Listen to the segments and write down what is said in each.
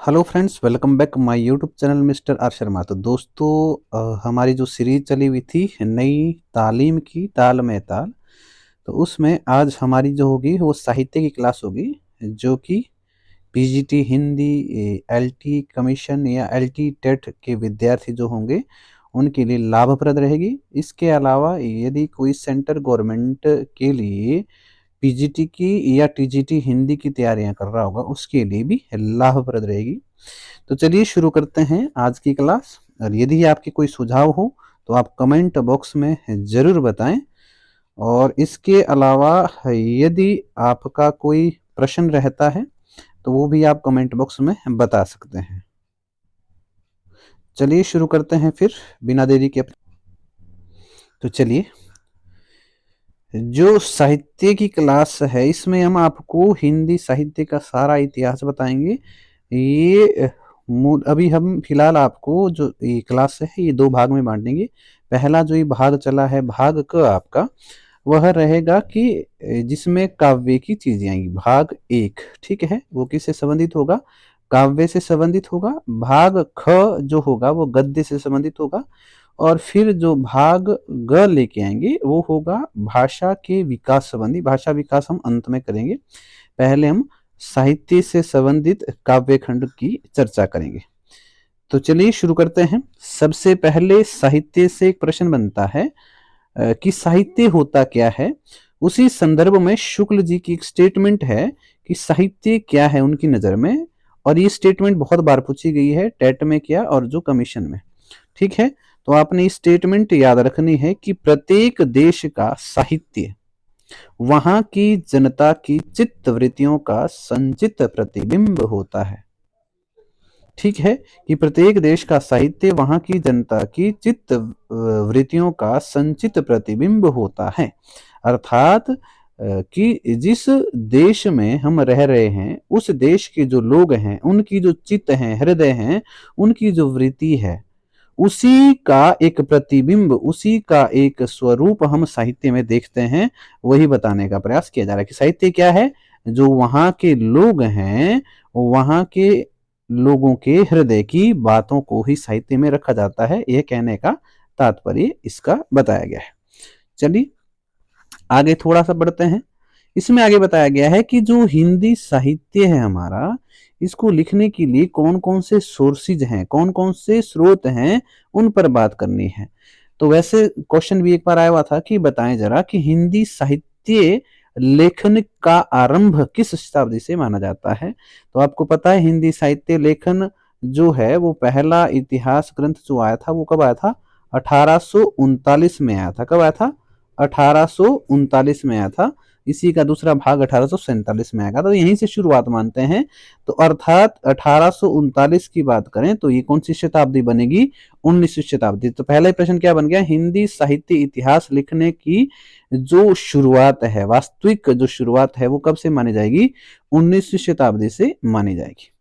Hello friends, welcome back my YouTube channel mister R Sharma. तो दोस्तों, हमारी जो सीरीज चली हुई थी नई तालीम की ताल में ताल, तो उसमें आज हमारी जो होगी वो साहित्य की क्लास होगी, जो कि पीजीटी हिंदी, एलटी कमीशन या एलटी टेट के विद्यार्थी जो होंगे उनके लिए लाभप्रद रहेगी। इसके अलावा यदि कोई सेंट्रल गवर्नमेंट के लिए पीजीटी की या टीजीटी हिंदी की तैयारियां कर रहा होगा उसके लिए भी लाभप्रद रहेगी। तो चलिए शुरू करते हैं आज की क्लास। और यदि आपके कोई सुझाव हो तो आप कमेंट बॉक्स में ज़रूर बताएं। और इसके अलावा यदि आपका कोई प्रश्न रहता है तो वो भी आप कमेंट बॉक्स में बता सकते हैं। चलिए शुरू करते हैं फिर बिना देरी के। तो चलिए, जो साहित्य की क्लास है इसमें हम आपको हिंदी साहित्य का सारा इतिहास बताएंगे। ये अभी हम फिलहाल आपको जो ये क्लास है ये दो भाग में बांटेंगे। पहला जो ये भाग चला है भाग क आपका, वह रहेगा कि जिसमें काव्य की चीजें आएंगी। भाग एक, ठीक है, वो किससे संबंधित होगा? काव्य से संबंधित होगा। भाग ख जो होगा वो गद्य से संबंधित होगा। और फिर जो भाग ग लेके आएंगे वो होगा भाषा के विकास संबंधी। भाषा विकास हम अंत में करेंगे। पहले हम साहित्य से संबंधित काव्य खंड की चर्चा करेंगे। तो चलिए शुरू करते हैं। सबसे पहले साहित्य से एक प्रश्न बनता है कि साहित्य होता क्या है। उसी संदर्भ में शुक्ल जी की एक स्टेटमेंट है कि साहित्य क्या है उनकी नजर में। और ये स्टेटमेंट बहुत बार पूछी गई है, टेट में क्या और जो कमीशन में, ठीक है। तो आपने स्टेटमेंट याद रखनी है कि प्रत्येक देश का साहित्य वहां की जनता की चित्त वृत्तियों का संचित प्रतिबिंब होता है। ठीक है, कि प्रत्येक देश का साहित्य वहां की जनता की चित्त वृत्तियों का संचित प्रतिबिंब होता है। अर्थात कि जिस देश में हम रह रहे हैं उस देश के जो लोग हैं उनकी जो चित्त हैं, हृदय हैं, उनकी जो वृत्ति है, उसी का एक प्रतिबिंब, उसी का एक स्वरूप हम साहित्य में देखते हैं। वही बताने का प्रयास किया जा रहा है कि साहित्य क्या है। जो वहां के लोग हैं, वहां के लोगों के हृदय की बातों को ही साहित्य में रखा जाता है, यह कहने का तात्पर्य इसका बताया गया है। चलिए आगे थोड़ा सा बढ़ते हैं। इसमें आगे बताया गया है कि जो हिंदी साहित्य है हमारा, इसको लिखने के लिए कौन कौन से सोर्सेज हैं, कौन कौन से स्रोत हैं, उन पर बात करनी है। तो वैसे क्वेश्चन भी एक बार आया हुआ था कि बताएं जरा कि हिंदी साहित्य लेखन का आरंभ किस शताब्दी से माना जाता है। तो आपको पता है हिंदी साहित्य लेखन जो है वो पहला इतिहास ग्रंथ जो आया था वो कब आया था? 1839 में आया था। कब आया था? 1839 में आया था। इसी का दूसरा भाग 1847 में आएगा। तो यहीं से शुरुआत मानते हैं। तो अर्थात 1839 की बात करें तो ये कौन सी शताब्दी बनेगी? 19वीं शताब्दी। तो पहला प्रश्न क्या बन गया? हिंदी साहित्य इतिहास लिखने की जो शुरुआत है, वास्तविक जो शुरुआत है, वो कब से मानी जाएगी? 19वीं शताब्दी से मानी जाएगी।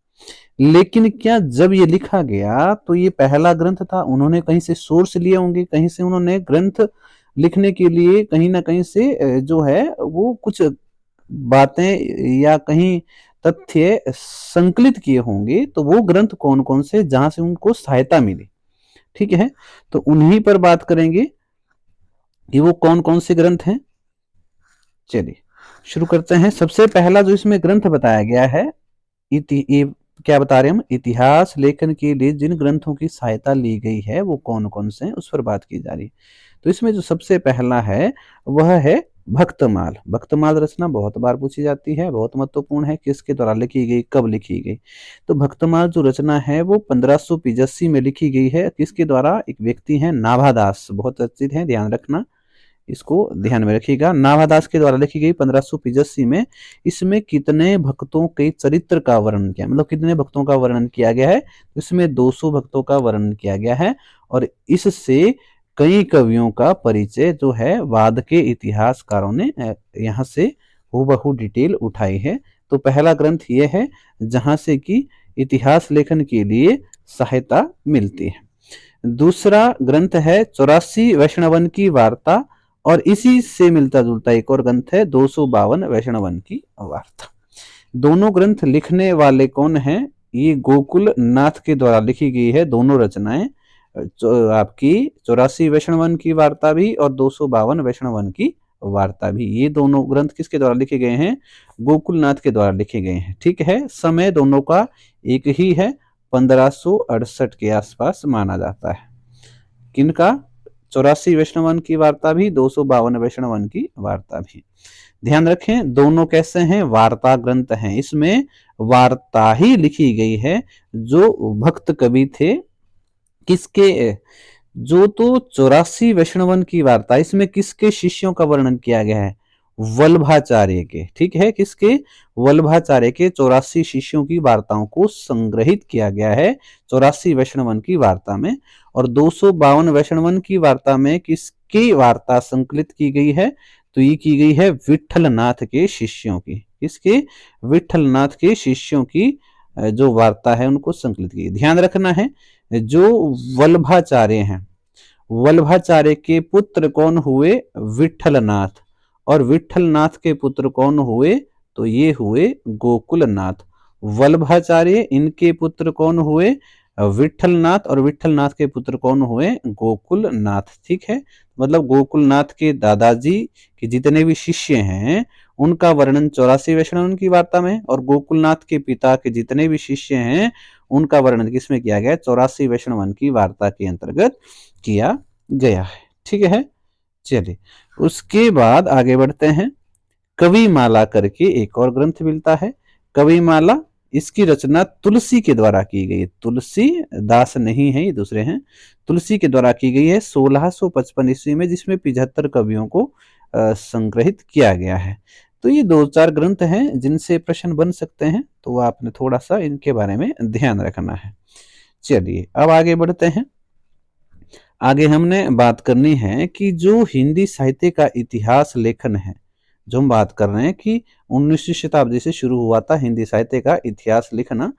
लेकिन क्या जब ये लिखा गया तो ये पहला ग्रंथ था? उन्होंने कहीं से सोर्स लिए होंगे, कहीं से उन्होंने ग्रंथ लिखने के लिए कहीं ना कहीं से जो है वो कुछ बातें या कहीं तथ्य संकलित किए होंगे। तो वो ग्रंथ कौन कौन से जहां से उनको सहायता मिली, ठीक है, तो उन्हीं पर बात करेंगे कि वो कौन कौन से ग्रंथ हैं। चलिए शुरू करते हैं। सबसे पहला जो इसमें ग्रंथ बताया गया है, क्या बता रहे हैं हम? इतिहास लेखन के लिए जिन ग्रंथों की सहायता ली गई है वो कौन कौन से हैं उस पर बात की जा रही है। तो इसमें जो सबसे पहला है वह है भक्तमाल। भक्तमाल रचना बहुत बार पूछी जाती है, बहुत महत्वपूर्ण है, किसके द्वारा लिखी गई, कब लिखी गई। तो भक्तमाल जो रचना है वो 1585 में लिखी गई है। किसके द्वारा? एक व्यक्ति है नाभादास, बहुत अच्छी है, ध्यान रखना, इसको ध्यान में रखिएगा। नाभादास के द्वारा लिखी गई 1585 में। इसमें कितने भक्तों के चरित्र का वर्णन किया, मतलब कितने भक्तों का वर्णन किया गया है? इसमें 200 भक्तों का वर्णन किया गया है। और इससे कई कवियों का परिचय जो है बाद के इतिहासकारों ने यहाँ से हूबहू डिटेल उठाई है। तो पहला ग्रंथ ये है जहां से कि इतिहास लेखन के लिए सहायता मिलती है। दूसरा ग्रंथ है 84 वैष्णवन की वार्ता। और इसी से मिलता जुलता एक और ग्रंथ है 252 वैष्णवन की वार्ता। दोनों ग्रंथ लिखने वाले कौन हैं? ये गोकुल नाथ के द्वारा लिखी गई है दोनों रचनाएं, आपकी 84 वैष्णव वन की वार्ता भी और 252 वैष्णव वन की वार्ता भी। ये दोनों ग्रंथ किसके द्वारा लिखे गए हैं? गोकुलनाथ के द्वारा लिखे गए हैं। ठीक है, समय दोनों का एक ही है, 1568 के आसपास माना जाता है। किनका? 84 वैष्णव वन की वार्ता भी, 252 वैष्णव वन की वार्ता भी। ध्यान रखें, दोनों कैसे हैं? वार्ता ग्रंथ हैं। इसमें वार्ता ही लिखी गई है। जो भक्त कवि थे किसके? जो तो 84 वैष्णवन की वार्ता, इसमें किसके शिष्यों का वर्णन किया गया है? वल्लभाचार्य के। ठीक है, किसके? वल्लभाचार्य के 84 शिष्यों की वार्ताओं को संग्रहित किया गया है 84 वैष्णवन की वार्ता में। और 252 वैष्णवन की वार्ता में किसकी वार्ता संकलित की गई है? तो ये की गई है विठलनाथ के शिष्यों की। किसके? विठलनाथ के शिष्यों की जो वार्ता है उनको संकलित की। ध्यान रखना है, जो वल्लभाचार्य हैं, वल्लभाचार्य के पुत्र कौन हुए? विठलनाथ। और विठलनाथ के पुत्र कौन हुए? तो ये हुए गोकुलनाथ। वल्लभाचार्य, इनके पुत्र कौन हुए? विठलनाथ। और विठलनाथ के पुत्र कौन हुए? गोकुलनाथ। ठीक है, मतलब गोकुलनाथ के दादाजी के जितने भी शिष्य हैं उनका वर्णन 84 वैष्णव की वार्ता में, और गोकुलनाथ के पिता के जितने भी शिष्य हैं उनका वर्णन किसमें किया गया? 84 वैष्णव की वार्ता के अंतर्गत किया गया है। ठीक है, चलिए उसके बाद आगे बढ़ते हैं। कविमाला करके एक और ग्रंथ मिलता है। कविमाला, इसकी रचना तुलसी के द्वारा की गई। तुलसी दास नहीं है, ये दूसरे हैं। तुलसी के द्वारा की गई है 1655 ईस्वी में, जिसमें 75 कवियों को संग्रहित किया गया है। तो ये 2-4 ग्रंथ हैं जिनसे प्रश्न बन सकते हैं, तो आपने थोड़ा सा इनके बारे में ध्यान रखना है। चलिए अब आगे बढ़ते हैं। आगे हमने बात करनी है कि जो हिंदी साहित्य का इतिहास लेखन है, जो हम बात कर रहे हैं कि 19वीं शताब्दी से शुरू हुआ था हिंदी साहित्य का इतिहास लिखना,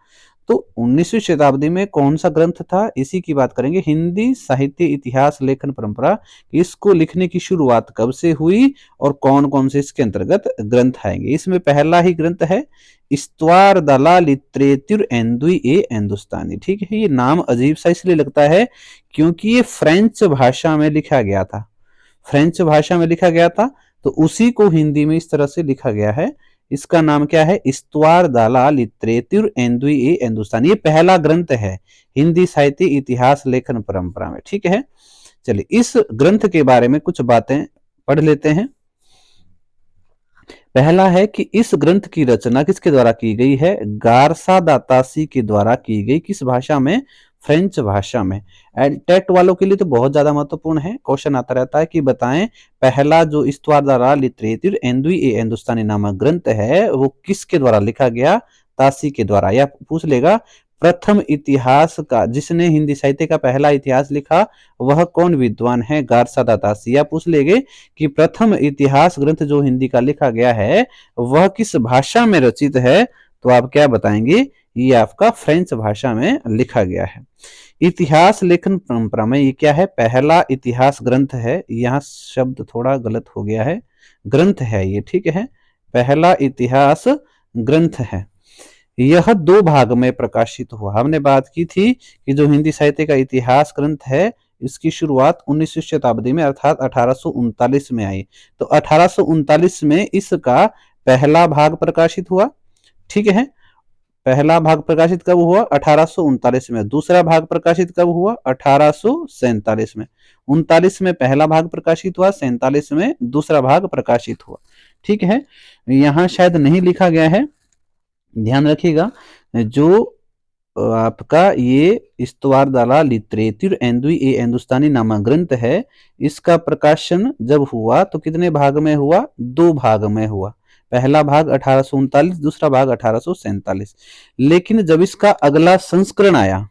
तो 19वीं शताब्दी में कौन सा ग्रंथ था, इसी की बात करेंगे। हिंदी साहित्य इतिहास लेखन परंपरा, इसको लिखने की शुरुआत कब से हुई और कौन कौन से इसके अंतर्गत ग्रंथ आएंगे। इसमें पहला ही ग्रंथ है इस्तवार दला लित्रेतुर एंदुई ए हिंदुस्तानी। ठीक है, ये नाम अजीब सा इसलिए लगता है क्योंकि ये फ्रेंच भाषा में लिखा गया था। फ्रेंच भाषा में लिखा गया था, तो उसी को हिंदी में इस तरह से लिखा गया है। इसका नाम क्या है? इस्तवार दाला लित्रेतुर एंदुई ए हिंदुस्तानी। ये पहला ग्रंथ है हिंदी साहित्य इतिहास लेखन परंपरा में। ठीक है, चलिए इस ग्रंथ के बारे में कुछ बातें पढ़ लेते हैं। पहला है कि इस ग्रंथ की रचना किसके द्वारा की गई है? गारसा दातासी के द्वारा की गई। किस भाषा में? फ्रेंच भाषा में। टेट वालों के लिए तो बहुत ज्यादा महत्वपूर्ण है, क्वेश्चन आता रहता है कि बताएं पहला जो इस्तवार दाला लित्रेतुर एंदुई ए हिंदुस्तानी नामक ग्रंथ है वो किसके द्वारा लिखा गया? तासी के द्वारा। या पूछ लेगा प्रथम इतिहास का, जिसने हिंदी साहित्य का पहला इतिहास लिखा वह कौन विद्वान है? गारसा दातासी। या पूछ लेंगे कि प्रथम इतिहास ग्रंथ जो हिंदी का लिखा गया है वह किस भाषा में रचित है? तो आप क्या बताएंगे? ये आपका फ्रेंच भाषा में लिखा गया है। इतिहास लेखन परंपरा में ये क्या है? पहला इतिहास ग्रंथ है। यहाँ शब्द थोड़ा गलत हो गया है, ग्रंथ है ये। ठीक है, पहला इतिहास ग्रंथ है। यह 2 भाग में प्रकाशित हुआ। हमने बात की थी कि जो हिंदी साहित्य का इतिहास ग्रंथ है इसकी शुरुआत 19वीं शताब्दी में अर्थात 1839 में आई। तो 1839 में इसका पहला भाग प्रकाशित हुआ। ठीक है, पहला भाग प्रकाशित कब हुआ? 1839 में। दूसरा भाग प्रकाशित कब हुआ? 1847 में। 39 में पहला भाग प्रकाशित हुआ, 47 में दूसरा भाग प्रकाशित हुआ। ठीक है, यहाँ शायद नहीं लिखा गया है, ध्यान रखिएगा। जो आपका ये इस्तवार दाला लित्रेतुर एंदुई ए हिंदुस्तानी नामक ग्रंथ है, इसका प्रकाशन जब हुआ तो कितने भाग में हुआ? 2 भाग में हुआ। पहला भाग 1839, दूसरा भाग 1847। लेकिन जब इसका अगला संस्करण आया,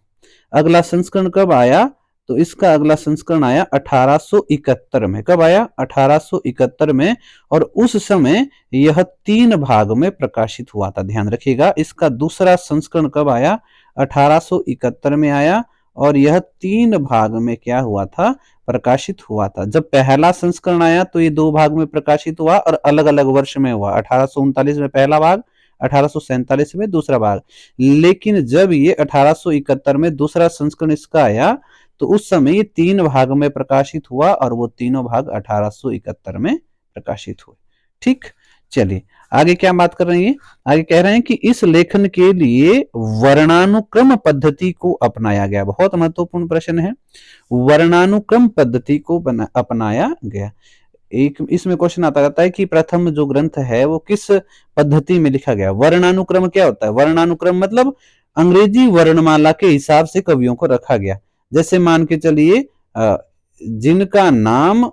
अगला संस्करण कब आया? तो इसका अगला संस्करण आया 1871 में। कब आया? 1871 में। और उस समय यह 3 भाग में प्रकाशित हुआ था। ध्यान रखिएगा, इसका दूसरा संस्करण कब आया? 1871 में आया, और यह 3 भाग में क्या हुआ था? प्रकाशित हुआ था। जब पहला संस्करण आया तो ये 2 भाग में प्रकाशित हुआ और अलग अलग वर्ष में हुआ। 1839 में पहला भाग, 1847 में दूसरा भाग। लेकिन जब ये 1871 में दूसरा संस्करण इसका आया तो उस समय ये 3 भाग में प्रकाशित हुआ और वो तीनों भाग 1871 में प्रकाशित हुए। ठीक, चलिए आगे क्या बात कर रहे हैं, आगे कह रहे हैं कि इस लेखन के लिए वर्णानुक्रम पद्धति को अपनाया गया। बहुत महत्वपूर्ण प्रश्न है, वर्णानुक्रम पद्धति को अपनाया गया। एक इसमें क्वेश्चन आता रहता है कि प्रथम जो ग्रंथ है वो किस पद्धति में लिखा गया। वर्णानुक्रम क्या होता है, वर्णानुक्रम मतलब अंग्रेजी वर्णमाला के हिसाब से कवियों को रखा गया। जैसे मान के चलिए जिनका नाम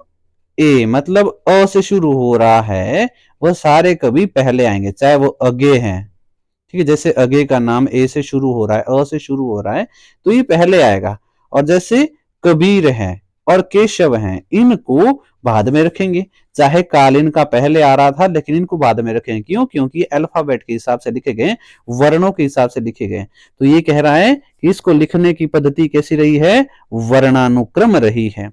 ए मतलब अ से शुरू हो रहा है वह सारे कवि पहले आएंगे, चाहे वो अगे हैं। ठीक है, जैसे अगे का नाम ए से शुरू हो रहा है, अ से शुरू हो रहा है तो ये पहले आएगा। और जैसे कबीर हैं और केशव हैं इनको बाद में रखेंगे। चाहे काल इनका पहले आ रहा था लेकिन इनको बाद में रखेंगे। क्यों? क्योंकि अल्फाबेट के हिसाब से लिखे गए, वर्णों के हिसाब से लिखे गए। तो ये कह रहा है कि इसको लिखने की पद्धति कैसी रही है, वर्णानुक्रम रही है।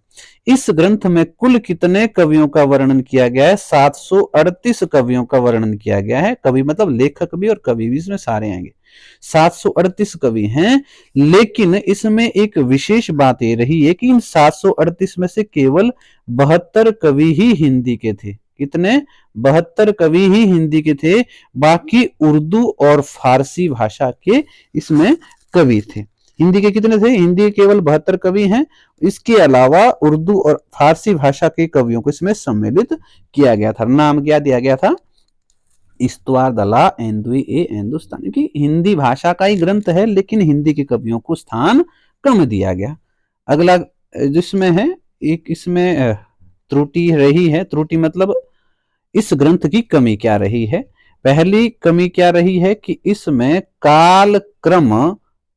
इस ग्रंथ में कुल कितने कवियों का वर्णन किया गया है? 738 कवियों का वर्णन किया गया है। कवि मतलब लेखक भी और कवि भी इसमें सारे आएंगे। 738 कवि हैं, लेकिन इसमें एक विशेष बात ये रही है कि इन 738 में से केवल 72 कवि ही हिंदी के थे। कितने? 72 कवि ही हिंदी के थे, बाकी उर्दू और फारसी भाषा के इसमें कवि थे। हिंदी के कितने थे? हिंदी के केवल 72 कवि हैं। इसके अलावा उर्दू और फारसी भाषा के कवियों को इसमें सम्मिलित किया गया था। नाम क्या दिया गया था? इस्तवार दला एंदुई ए हिंदुस्तानी। की हिंदी भाषा का ही ग्रंथ है लेकिन हिंदी के कवियों को स्थान कम दिया गया। अगला जिसमें है एक इसमें त्रुटि रही है। त्रुटि मतलब इस ग्रंथ की कमी क्या रही है? पहली कमी क्या रही है कि इसमें काल क्रम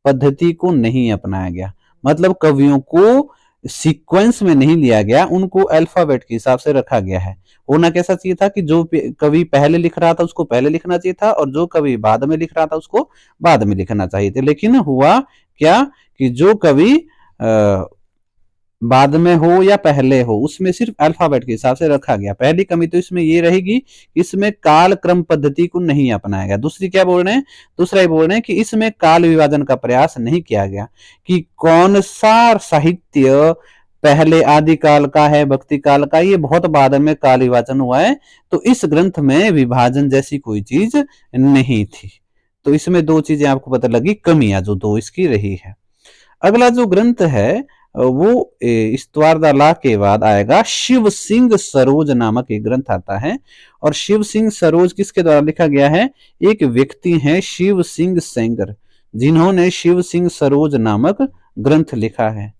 पद्धति को नहीं अपनाया गया। मतलब कवियों को सीक्वेंस में नहीं लिया गया, उनको अल्फाबेट के हिसाब से रखा गया है। होना कैसा चाहिए था कि जो कवि पहले लिख रहा था उसको पहले लिखना चाहिए था और जो कवि बाद में लिख रहा था उसको बाद में लिखना चाहिए था। लेकिन हुआ क्या कि जो कवि बाद में हो या पहले हो उसमें सिर्फ अल्फाबेट के हिसाब से रखा गया। पहली कमी तो इसमें ये रहेगी, इसमें काल क्रम पद्धति को नहीं अपनाया गया। दूसरी क्या बोल रहे हैं? दूसरा ये बोल रहे हैं कि इसमें काल विभाजन का प्रयास नहीं किया गया कि कौन सा साहित्य पहले आदि काल का है, भक्ति काल का, ये बहुत बाद में काल विभाजन हुआ है। तो इस ग्रंथ में विभाजन जैसी कोई चीज नहीं थी। तो इसमें दो चीजें आपको पता लगी, कमियां जो दो इसकी रही है। अगला जो ग्रंथ है वो इस्तवार दला के बाद आएगा शिव सिंह सरोज नामक एक ग्रंथ आता है। और शिव सिंह सरोज किसके द्वारा लिखा गया है? एक व्यक्ति हैं शिव सिंह सेंगर, जिन्होंने शिव सिंह सरोज नामक ग्रंथ लिखा है।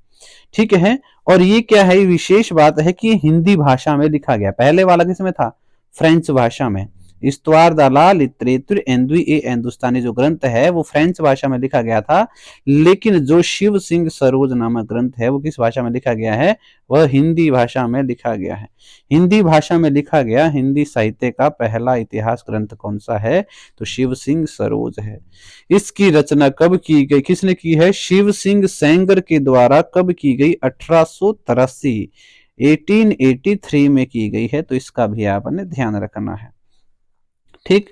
ठीक है, और ये क्या है, विशेष बात है कि हिंदी भाषा में लिखा गया। पहले वाला किसमें था? फ्रेंच भाषा में। इस्तवार दला लिटरेचर एंदुई ए हिंदुस्तानी जो ग्रंथ है वो फ्रेंच भाषा में लिखा गया था। लेकिन जो शिव सिंह सरोज नामक ग्रंथ है वो किस भाषा में लिखा गया है? वह हिंदी भाषा में लिखा गया है। हिंदी भाषा में लिखा गया हिंदी साहित्य का पहला इतिहास ग्रंथ कौन सा है? तो शिव सिंह सरोज है। इसकी रचना कब की गई, किसने की है? शिव सिंह सेंगर के द्वारा। कब की गई? 1883 1883 में की गई है। तो इसका भी आपने ध्यान रखना है। ठीक,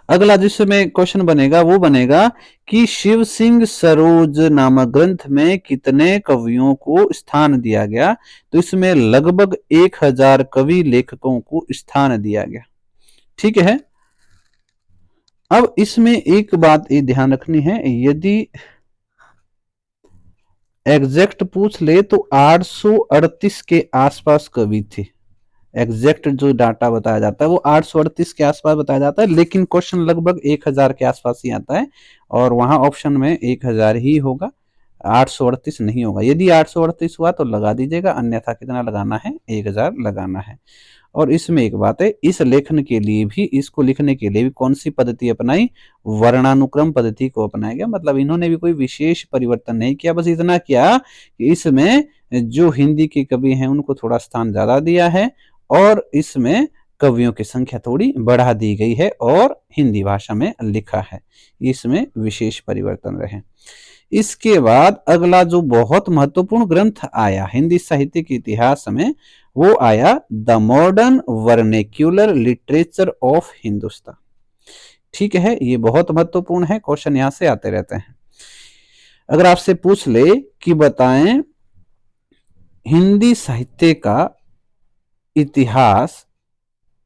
अगला जिसमें क्वेश्चन बनेगा वो बनेगा कि शिव सिंह सरोज नामक ग्रंथ में कितने कवियों को स्थान दिया गया? तो इसमें लगभग 1000 कवि लेखकों को स्थान दिया गया। ठीक है, अब इसमें एक बात ये ध्यान रखनी है, यदि एग्जैक्ट पूछ ले तो 838 के आसपास कवि थे। एग्जैक्ट जो डाटा बताया जाता है वो 838 के आसपास बताया जाता है, लेकिन क्वेश्चन लगभग 1000 के आसपास ही आता है और वहां ऑप्शन में 1000 ही होगा, 838 नहीं होगा। यदि 838 हुआ तो लगा दीजिएगा, अन्यथा कितना लगाना है? 1000 लगाना है। और इसमें एक बात है, इस लेखन के लिए भी, इसको लिखने के लिए भी कौन सी पद्धति अपनाई? वर्णानुक्रम पद्धति को अपनाया गया। मतलब इन्होंने भी कोई विशेष परिवर्तन नहीं किया, बस इतना किया कि इसमें जो हिंदी के कवि हैं उनको थोड़ा स्थान ज्यादा दिया है और इसमें कवियों की संख्या थोड़ी बढ़ा दी गई है और हिंदी भाषा में लिखा है। इसमें विशेष परिवर्तन रहे। इसके बाद अगला जो बहुत महत्वपूर्ण ग्रंथ आया हिंदी साहित्य के इतिहास में वो आया the modern vernacular literature of Hindustan. ठीक है, ये बहुत महत्वपूर्ण है, क्वेश्चन यहां से आते रहते हैं। अगर आपसे पूछ ले कि बताएं हिंदी साहित्य का इतिहास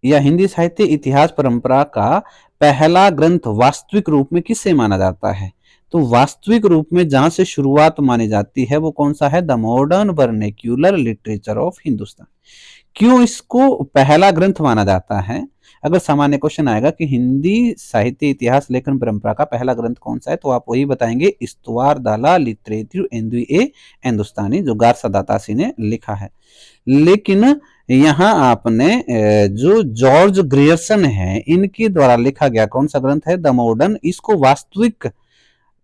या हिंदी साहित्य इतिहास परंपरा का पहला ग्रंथ वास्तविक रूप में किसे माना जाता है, तो वास्तविक रूप में जहां से शुरुआत मानी जाती है वो कौन सा है, the modern vernacular literature of Hindustan. क्यों इसको पहला ग्रंथ माना जाता है, अगर सामान्य क्वेश्चन आएगा कि हिंदी साहित्य इतिहास लेखन परंपरा का पहला ग्रंथ कौन सा है, तो आप वही बताएंगे इस्तवार दाला लिटरेचर हिंदुस्तानी, जो गारसा दातासी ने लिखा है। लेकिन यहाँ आपने जो जॉर्ज ग्रियर्सन है इनके द्वारा लिखा गया कौन सा ग्रंथ है, द मॉडर्न, इसको वास्तविक,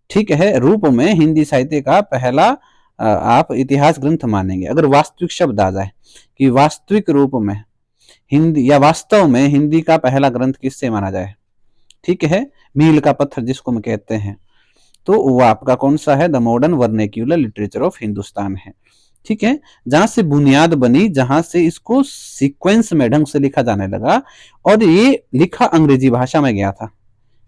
ठीक है, रूप में हिंदी साहित्य का पहला आप इतिहास ग्रंथ मानेंगे। अगर वास्तविक शब्द आ जाए कि वास्तविक रूप में हिंदी या वास्तव में हिंदी का पहला ग्रंथ किससे माना जाए, ठीक है, मील का पत्थर जिसको हम कहते हैं, तो वो आपका कौन सा है, the modern vernacular literature of Hindustan है। ठीक है, जहां से बुनियाद बनी, जहां से इसको सीक्वेंस में ढंग से लिखा जाने लगा, और ये लिखा अंग्रेजी भाषा में गया था।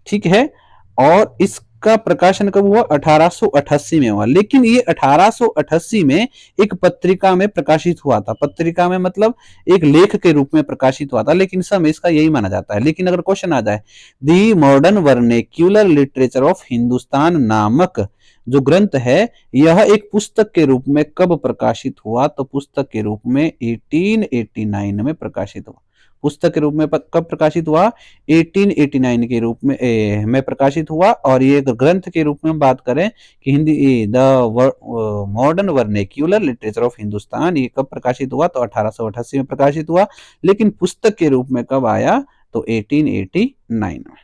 ठीक है, और इसका प्रकाशन कब हुआ, 1888 में हुआ। लेकिन ये 1888 में एक पत्रिका में प्रकाशित हुआ था। पत्रिका में मतलब एक लेख के रूप में प्रकाशित हुआ था, लेकिन समय इसका यही माना जाता है। लेकिन अगर क्वेश्चन आ जाए the modern vernacular literature of Hindustan नामक जो ग्रंथ है, यह एक पुस्तक के रूप में कब प्रकाशित हुआ, तो पुस्तक के रूप में 1889 में प्रकाशित हुआ। पुस्तक के रूप में कब प्रकाशित हुआ, 1889 के रूप में प्रकाशित हुआ। और ये ग्रंथ के रूप में बात करें कि Hindi the modern vernacular literature of Hindustan, ये कब प्रकाशित हुआ, तो 1888 में प्रकाशित हुआ। लेकिन पुस्तक के रूप में कब आया, तो 1889 में।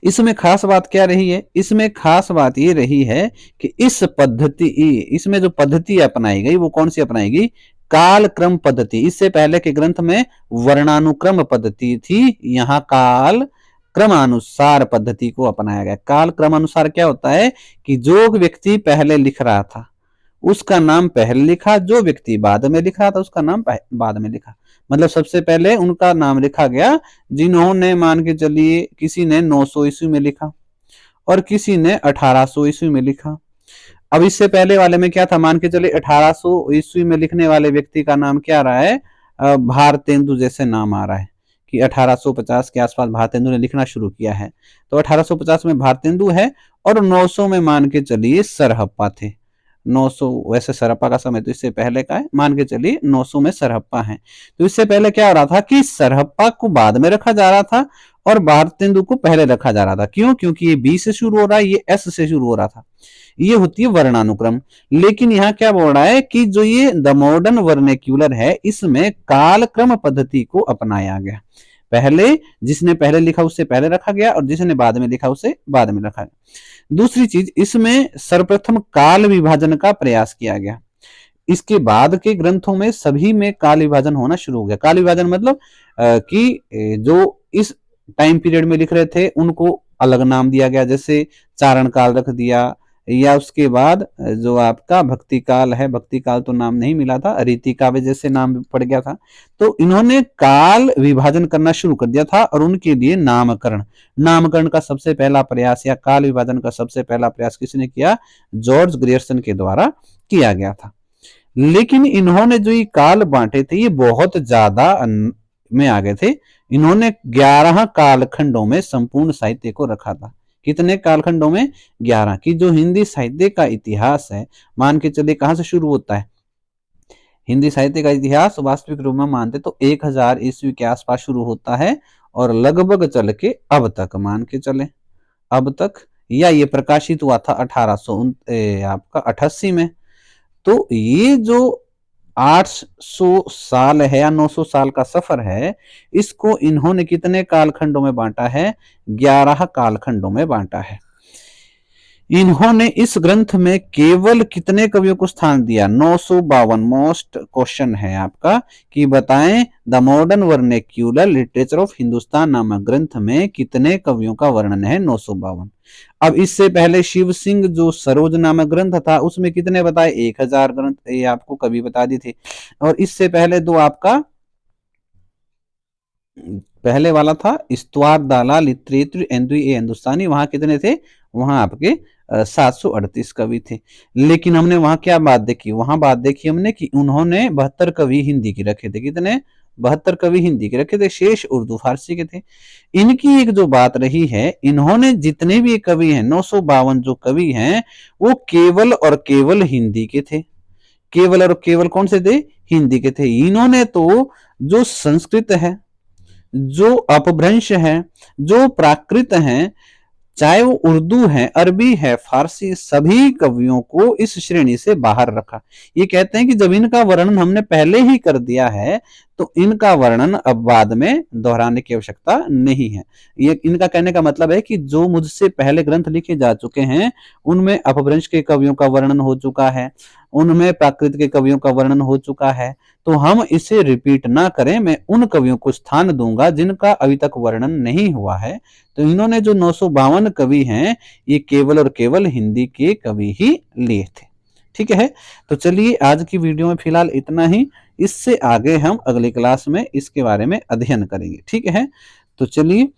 इसमें खास बात क्या रही है, इसमें खास बात ये रही है कि इसमें जो पद्धति अपनाई गई वो कौन सी अपनाई गई, काल क्रम पद्धति। इससे पहले के ग्रंथ में वर्णानुक्रम पद्धति थी, यहाँ काल क्रमानुसार पद्धति को अपनाया गया। काल क्रमानुसार क्या होता है कि जो व्यक्ति पहले लिख रहा था उसका नाम पहले लिखा, जो व्यक्ति बाद में लिख रहा था उसका नाम बाद में लिखा। मतलब सबसे पहले उनका नाम लिखा गया जिन्होंने, मान के चलिए किसी ने 900 ईस्वी में लिखा और किसी ने 1800 ईस्वी में लिखा। अब इससे पहले वाले में क्या था, मान के चलिए 1800 ईस्वी में लिखने वाले व्यक्ति का नाम क्या रहा है, भारतेंदु जैसे नाम आ रहा है कि 1850 के आसपास भारतेंदु ने लिखना शुरू किया है, तो 1850 में भारतेंदु है। और 900 में मान के चलिए सरहप्पा थे। 900 वैसे सरहप्पा का समय तो इससे पहले का है, मान के चलिए 900 में सरहप्पा है। तो इससे पहले क्या हो रहा था कि सरहप्पा को बाद में रखा जा रहा था और भारतेंदु को पहले रखा जा रहा था। क्यों, क्योंकि ये बी से शुरू हो रहा है, ये एस से शुरू हो रहा था। ये होती है वर्णानुक्रम। लेकिन यहाँ क्या बोल रहा है कि जो ये द मॉडर्न वर्नेक्यूलर है, इसमें कालक्रम पद्धति को अपनाया गया। पहले जिसने पहले लिखा उससे पहले रखा गया और जिसने बाद में लिखा उसे बाद में रखा गया। दूसरी चीज, इसमें सर्वप्रथम काल विभाजन का प्रयास किया गया। इसके बाद के ग्रंथों में सभी में काल विभाजन होना शुरू हो गया। काल विभाजन मतलब कि जो इस टाइम पीरियड में लिख रहे थे उनको अलग नाम दिया गया, जैसे चारण काल रख दिया, या उसके बाद जो आपका भक्ति काल है, भक्ति काल तो नाम नहीं मिला था, रीति काव्य जैसे नाम पड़ गया था। तो इन्होंने काल विभाजन करना शुरू कर दिया था और उनके लिए नामकरण का सबसे पहला प्रयास या काल विभाजन का सबसे पहला प्रयास किसने किया, जॉर्ज ग्रियर्सन के द्वारा किया गया था। लेकिन इन्होंने जो ये काल बांटे थे ये बहुत ज्यादा में आ गए थे। इन्होंने 11 कालखंडों में संपूर्ण साहित्य को रखा था। कितने कालखंडों में, 11। की जो हिंदी साहित्य का इतिहास है, मान के चलिए कहां से शुरू होता है, हिंदी साहित्य का इतिहास वास्तविक रूप में मानते तो 1000 ईस्वी के आसपास शुरू होता है और लगभग चल के अब तक, मान के चले अब तक, या ये प्रकाशित हुआ था 1888 में। तो ये जो 800 साल है या 900 साल का सफर है, इसको इन्होंने कितने कालखंडों में बांटा है, 11 कालखंडों में बांटा है। इन्होंने इस ग्रंथ में केवल कितने कवियों को स्थान दिया, 952। मोस्ट क्वेश्चन है आपका कि बताएं the modern vernacular literature of Hindustan नामक ग्रंथ में कितने कवियों का वर्णन है, 952। अब इससे पहले शिव सिंह जो सरोज नामक ग्रंथ था उसमें कितने बताए, 1000 ग्रंथ, ये आपको कवि बता दी थी। और इससे पहले दो आपका पहले वाला था इस्तवार दाला लिटरेचर एंदुई ए हिंदुस्तानी, वहां कितने थे, वहां आपके 738 कवि थे। लेकिन हमने वहां क्या बात देखी, वहां बात देखी हमने कि उन्होंने 72 कवि हिंदी के रखे थे। कितने, 72 कवि हिंदी के रखे थे, शेष उर्दू फारसी के थे। इनकी एक जो बात रही है, इन्होंने जितने भी कवि हैं 952 जो कवि हैं वो केवल और केवल हिंदी के थे। केवल और केवल कौन से थे, हिंदी के थे। इन्होंने तो जो संस्कृत है, जो अपभ्रंश है, जो प्राकृत है, चाहे वो उर्दू है, अरबी है, फारसी, सभी कवियों को इस श्रेणी से बाहर रखा। ये कहते हैं कि जब इनका वर्णन हमने पहले ही कर दिया है तो इनका वर्णन अब बाद में दोहराने की आवश्यकता नहीं है। ये इनका कहने का मतलब है कि जो मुझसे पहले ग्रंथ लिखे जा चुके हैं उनमें अपभ्रंश के कवियों का वर्णन हो चुका है, उनमें प्राकृत के कवियों का वर्णन हो चुका है, तो हम इसे रिपीट ना करें। मैं उन कवियों को स्थान दूंगा जिनका अभी तक वर्णन नहीं हुआ है। तो इन्होंने जो 952 कवि हैं ये केवल और केवल हिंदी के कवि ही लिए थे। ठीक है, तो चलिए आज की वीडियो में फिलहाल इतना ही। इससे आगे हम अगली क्लास में इसके बारे में अध्ययन करेंगे। ठीक है, तो चलिए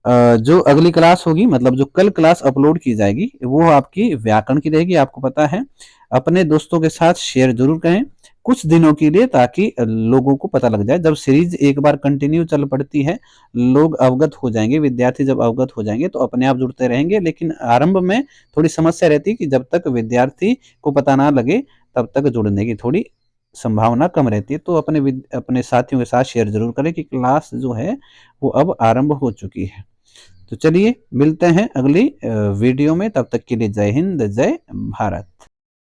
जो अगली क्लास होगी, मतलब जो कल क्लास अपलोड की जाएगी, वो आपकी व्याकरण की रहेगी। आपको पता है, अपने दोस्तों के साथ शेयर जरूर करें कुछ दिनों के लिए, ताकि लोगों को पता लग जाए। जब सीरीज एक बार कंटिन्यू चल पड़ती है, लोग अवगत हो जाएंगे, विद्यार्थी जब अवगत हो जाएंगे तो अपने आप जुड़ते रहेंगे। लेकिन आरंभ में थोड़ी समस्या रहती है कि जब तक विद्यार्थी को पता ना लगे तब तक जुड़ने की थोड़ी संभावना कम रहती है। तो अपने साथियों के साथ शेयर जरूर करें कि क्लास जो है वो अब आरंभ हो चुकी है। तो चलिए मिलते हैं अगली वीडियो में, तब तक के लिए जय हिंद, जय भारत।